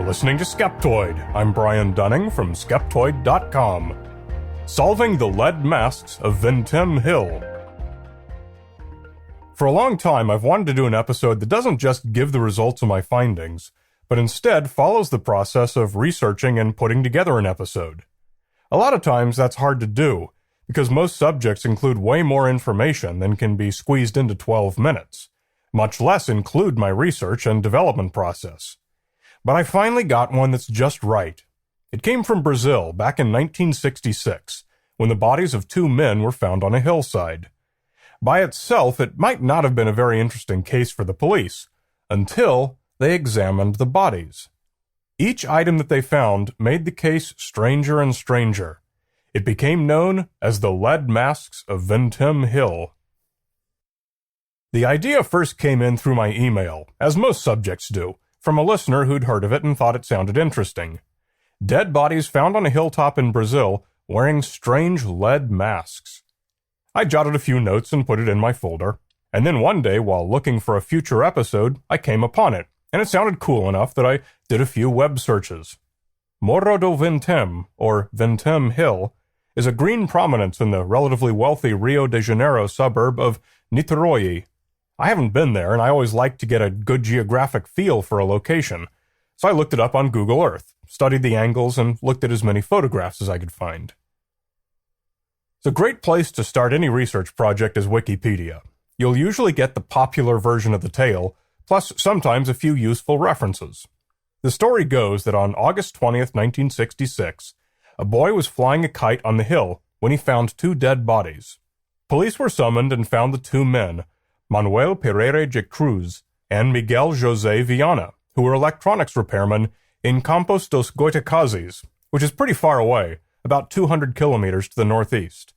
listening to Skeptoid. I'm Brian Dunning from Skeptoid.com. Solving the lead masks of Vintem Hill. For a long time, I've wanted to do an episode that doesn't just give the results of my findings, but instead follows the process of researching and putting together an episode. A lot of times that's hard to do, because most subjects include way more information than can be squeezed into 12 minutes, much less include my research and development process. But I finally got one that's just right. It came from Brazil back in 1966, when the bodies of two men were found on a hillside. By itself, it might not have been a very interesting case for the police, until they examined the bodies. Each item that they found made the case stranger and stranger. It became known as the lead masks of Vintem Hill. The idea first came in through my email, as most subjects do, from a listener who'd heard of it and thought it sounded interesting. Dead bodies found on a hilltop in Brazil wearing strange lead masks. I jotted a few notes and put it in my folder, and then one day, while looking for a future episode, I came upon it, and it sounded cool enough that I did a few web searches. Morro do Vintem, or Vintem Hill, is a green prominence in the relatively wealthy Rio de Janeiro suburb of Niterói. I haven't been there, and I always like to get a good geographic feel for a location, so I looked it up on Google Earth, studied the angles, and looked at as many photographs as I could find. It's a great place to start any research project is Wikipedia. You'll usually get the popular version of the tale, plus sometimes a few useful references. The story goes that on August 20th, 1966, a boy was flying a kite on the hill when he found two dead bodies. Police were summoned and found the two men, Manuel Pereira de Cruz and Miguel José Viana, who were electronics repairmen in Campos dos Goitacazes, which is pretty far away, about 200 kilometers to the northeast.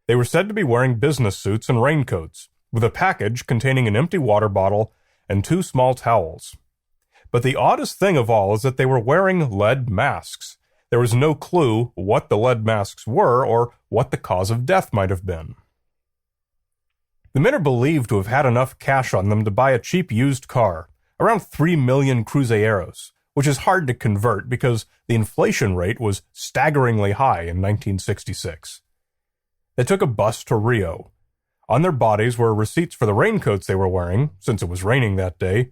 They were said to be wearing business suits and raincoats, with a package containing an empty water bottle and two small towels. But the oddest thing of all is that they were wearing lead masks. There was no clue what the lead masks were or what the cause of death might have been. The men are believed to have had enough cash on them to buy a cheap used car, around 3 million cruzeiros, which is hard to convert because the inflation rate was staggeringly high in 1966. They took a bus to Rio. On their bodies were receipts for the raincoats they were wearing, since it was raining that day,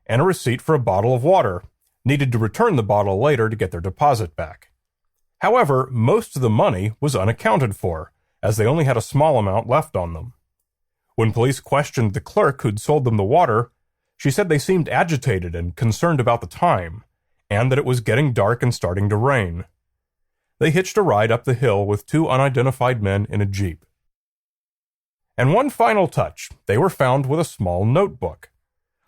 and a receipt for a bottle of water, needed to return the bottle later to get their deposit back. However, most of the money was unaccounted for, as they only had a small amount left on them. When police questioned the clerk who'd sold them the water, she said they seemed agitated and concerned about the time, and that it was getting dark and starting to rain. They hitched a ride up the hill with two unidentified men in a jeep. And one final touch, they were found with a small notebook.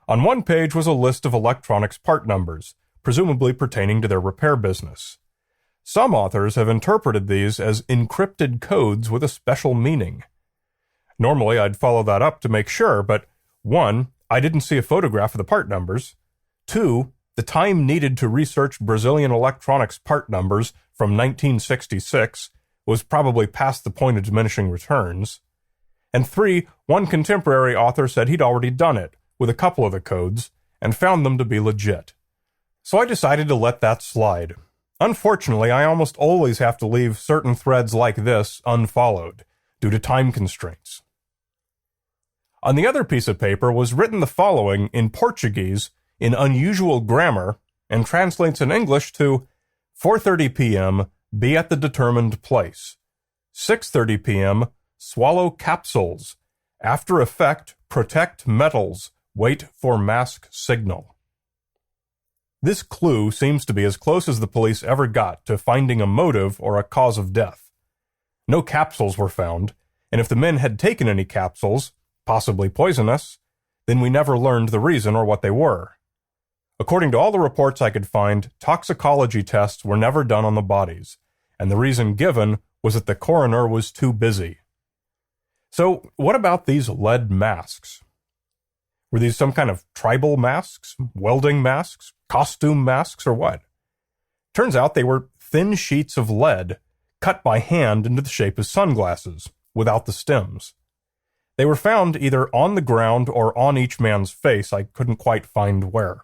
On one page was a list of electronics part numbers, presumably pertaining to their repair business. Some authors have interpreted these as encrypted codes with a special meaning. Normally, I'd follow that up to make sure, but 1, I didn't see a photograph of the part numbers. 2, the time needed to research Brazilian electronics part numbers from 1966 was probably past the point of diminishing returns. And 3, one contemporary author said he'd already done it with a couple of the codes and found them to be legit. So I decided to let that slide. Unfortunately, I almost always have to leave certain threads like this unfollowed due to time constraints. On the other piece of paper was written the following in Portuguese in unusual grammar and translates in English to 4:30 p.m. be at the determined place. 6:30 p.m. swallow capsules. After effect, protect metals. Wait for mask signal. This clue seems to be as close as the police ever got to finding a motive or a cause of death. No capsules were found, and if the men had taken any capsules, possibly poisonous, then we never learned the reason or what they were. According to all the reports I could find, toxicology tests were never done on the bodies, and the reason given was that the coroner was too busy. So, what about these lead masks? Were these some kind of tribal masks, welding masks, costume masks, or what? Turns out they were thin sheets of lead cut by hand into the shape of sunglasses, without the stems. They were found either on the ground or on each man's face. I couldn't quite find where.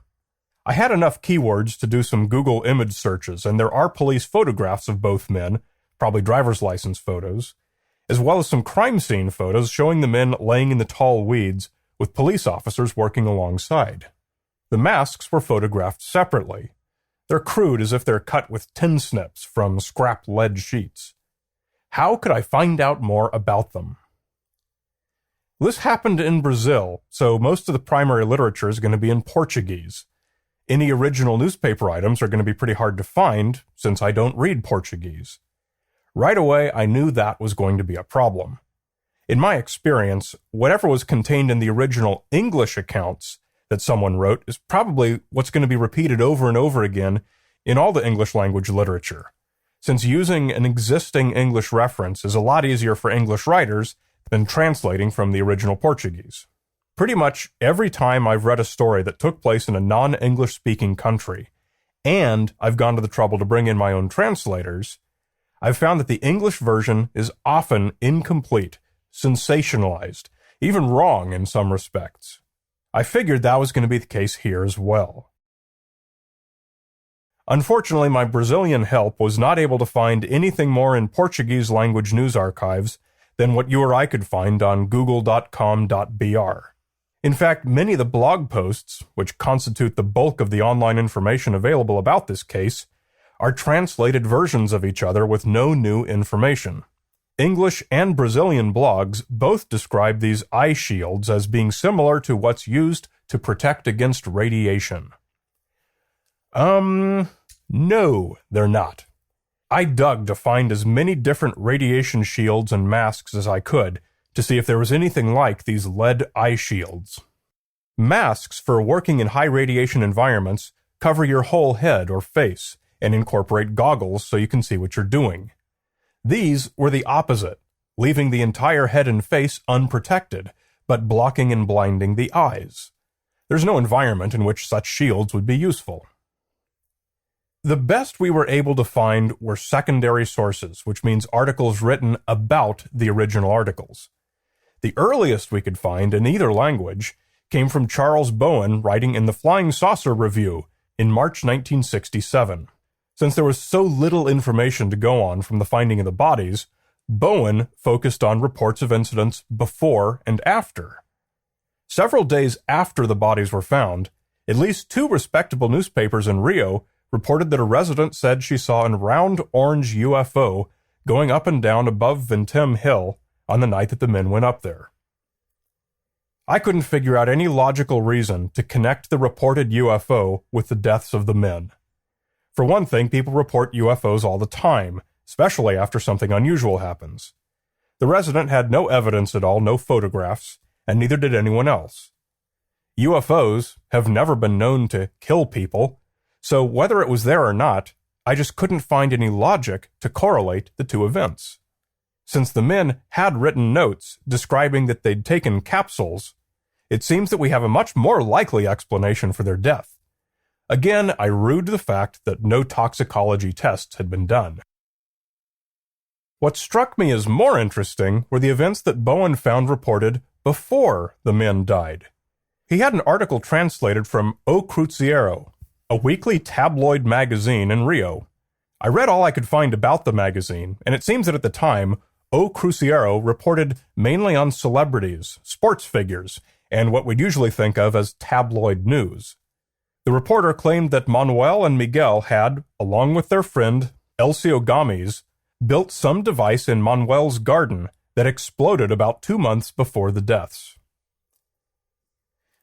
I had enough keywords to do some Google image searches, and there are police photographs of both men, probably driver's license photos, as well as some crime scene photos showing the men laying in the tall weeds with police officers working alongside. The masks were photographed separately. They're crude, as if they're cut with tin snips from scrap lead sheets. How could I find out more about them? This happened in Brazil, so most of the primary literature is going to be in Portuguese. Any original newspaper items are going to be pretty hard to find, since I don't read Portuguese. Right away, I knew that was going to be a problem. In my experience, whatever was contained in the original English accounts that someone wrote is probably what's going to be repeated over and over again in all the English language literature, since using an existing English reference is a lot easier for English writers than translating from the original Portuguese. Pretty much every time I've read a story that took place in a non-English speaking country, and I've gone to the trouble to bring in my own translators, I've found that the English version is often incomplete, sensationalized, even wrong in some respects. I figured that was going to be the case here as well. Unfortunately, my Brazilian help was not able to find anything more in Portuguese language news archives than what you or I could find on google.com.br. In fact, many of the blog posts, which constitute the bulk of the online information available about this case, are translated versions of each other with no new information. English and Brazilian blogs both describe these eye shields as being similar to what's used to protect against radiation. No, they're not. I dug to find as many different radiation shields and masks as I could to see if there was anything like these lead eye shields. Masks for working in high radiation environments cover your whole head or face and incorporate goggles so you can see what you're doing. These were the opposite, leaving the entire head and face unprotected, but blocking and blinding the eyes. There's no environment in which such shields would be useful. The best we were able to find were secondary sources, which means articles written about the original articles. The earliest we could find in either language came from Charles Bowen writing in the Flying Saucer Review in March 1967. Since there was so little information to go on from the finding of the bodies, Bowen focused on reports of incidents before and after. Several days after the bodies were found, at least 2 respectable newspapers in Rio reported that a resident said she saw a round orange UFO going up and down above Vintem Hill on the night that the men went up there. I couldn't figure out any logical reason to connect the reported UFO with the deaths of the men. For one thing, people report UFOs all the time, especially after something unusual happens. The resident had no evidence at all, no photographs, and neither did anyone else. UFOs have never been known to kill people, so whether it was there or not, I just couldn't find any logic to correlate the 2 events. Since the men had written notes describing that they'd taken capsules, it seems that we have a much more likely explanation for their death. Again, I rued the fact that no toxicology tests had been done. What struck me as more interesting were the events that Bowen found reported before the men died. He had an article translated from O Cruzeiro, a weekly tabloid magazine in Rio. I read all I could find about the magazine, and it seems that at the time, O Cruzeiro reported mainly on celebrities, sports figures, and what we'd usually think of as tabloid news. The reporter claimed that Manuel and Miguel had, along with their friend Elcio Gomes, built some device in Manuel's garden that exploded about 2 months before the deaths.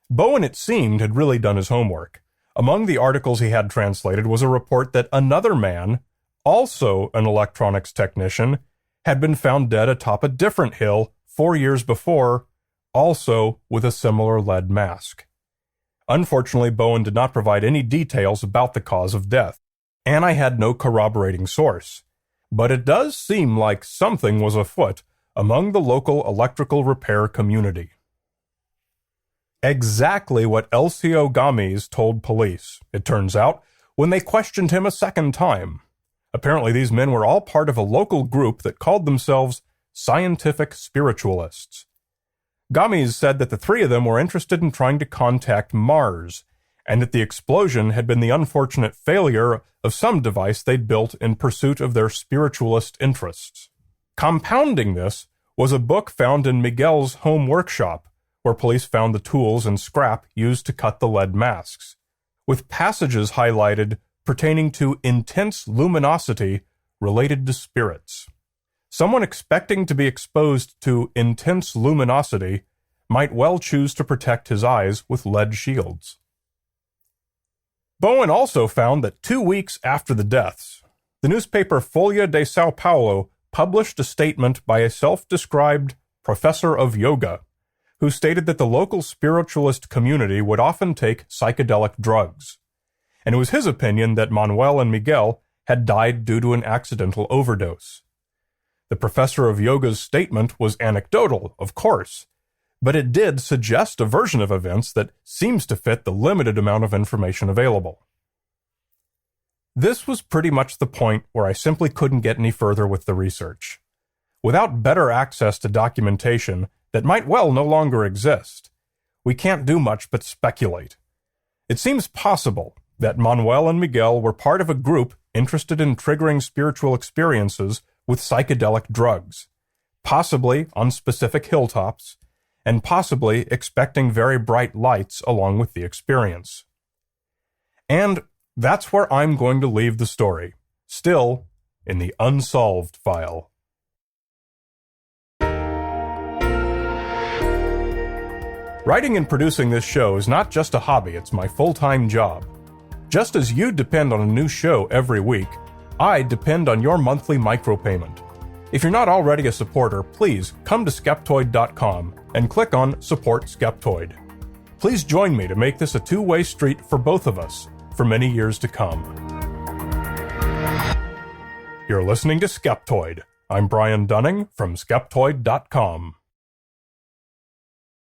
Bowen, it seemed, had really done his homework. Among the articles he had translated was a report that another man, also an electronics technician, had been found dead atop a different hill 4 years before, also with a similar lead mask. Unfortunately, Bowen did not provide any details about the cause of death, and I had no corroborating source. But it does seem like something was afoot among the local electrical repair community. Exactly what Elcio Gomes told police, it turns out, when they questioned him a second time. Apparently these men were all part of a local group that called themselves scientific spiritualists. Gomes said that the 3 of them were interested in trying to contact Mars, and that the explosion had been the unfortunate failure of some device they'd built in pursuit of their spiritualist interests. Compounding this was a book found in Miguel's home workshop, where police found the tools and scrap used to cut the lead masks, with passages highlighted pertaining to intense luminosity related to spirits. Someone expecting to be exposed to intense luminosity might well choose to protect his eyes with lead shields. Bowen also found that 2 weeks after the deaths, the newspaper Folha de São Paulo published a statement by a self-described professor of yoga, who stated that the local spiritualist community would often take psychedelic drugs, and it was his opinion that Manuel and Miguel had died due to an accidental overdose. The professor of yoga's statement was anecdotal, of course, but it did suggest a version of events that seems to fit the limited amount of information available. This was pretty much the point where I simply couldn't get any further with the research. Without better access to documentation that might well no longer exist, we can't do much but speculate. It seems possible that Manuel and Miguel were part of a group interested in triggering spiritual experiences with psychedelic drugs, possibly on specific hilltops, and possibly expecting very bright lights along with the experience. And that's where I'm going to leave the story, still in the unsolved file. Writing and producing this show is not just a hobby, it's my full-time job. Just as you depend on a new show every week, I depend on your monthly micropayment. If you're not already a supporter, please come to Skeptoid.com and click on Support Skeptoid. Please join me to make this a two-way street for both of us for many years to come. You're listening to Skeptoid. I'm Brian Dunning from Skeptoid.com.